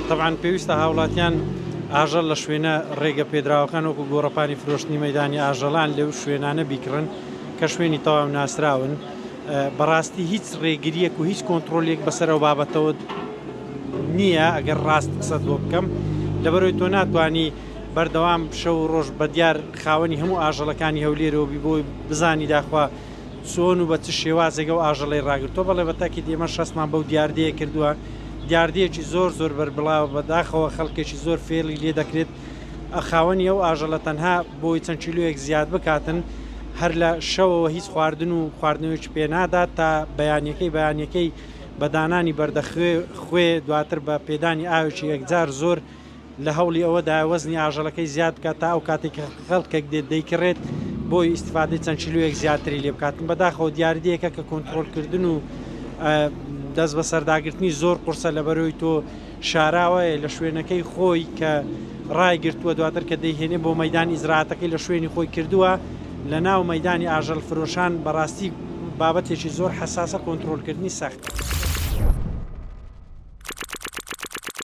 طبعا پێویستە هاوڵاتیان ئاژەڵ لە شوێنە ڕێگە پێدراوەکان وەکو گۆڕەپانی فرۆشتنی مەدانی ئاژەڵان لەو شوێنانە بیکڕن کە شوێنی تەواو ناسراون. بەڕاستی هیچ ڕێگریەک و هیچ کۆنتترۆلێک بەسەر ئەو بابەتەوە نییە ئەگەر ڕاست قسەت بۆ بکەم، لەبەرەوەی تۆ ناتوانی بەردەوام شەو ڕۆژ بە دیار خاوەنی هەموو ئاژەڵەکانی هەولێرەوە بۆی بزانی داخوا چۆن و بە چ شێوازێکە و ئاژەڵی ڕاگرتۆ بەڵێ بەتاکی دێمە شەسمان بەو دیاردەیە کردووە، دیاردەیەکی زۆر بەربڵاوە بەداخەوە خەڵکێکی زۆر فێڵی لێ دەکرێت خاوەنی ئەو ئاژەڵە تەنها بۆی چەند کیلۆیەک زیاد بکاتن هەر لە شەوەوە هیچ خواردن و خواردنەوەیکی پێ نادات تا بەیانەکەی بەدانانی بەردەخوێ خوێ دواتر بە پێدانی ئاوێکی یەکجار زۆر لە هەوڵی ئەوەدا وەزنی ئاژەڵەکەی زیاد بکات تا ئەو کاتێک خەڵکێک دەیکڕێت بۆی ئیسیفادەی چەند کیلۆیەک زیاتری لێ بکاتن. بەداخەوە دیاردەیەکە کە کۆنتترۆلکردن و دەست بە سەرداگرتنی زۆر قورسە لەبەرەوەی تۆ شاراوەیە لە شوێنەکەی خۆی کە ڕایگرتووە دواتر کە دەیهێنێ بۆ مەدانی ئیزراعەتەکەی لە شوێنی خۆی کردووە لە ناو مەدانی ئاژەڵ فرۆشان بەڕاستی بابەتێکی زۆر حساسە کۆنتترۆلکردنی سەخت.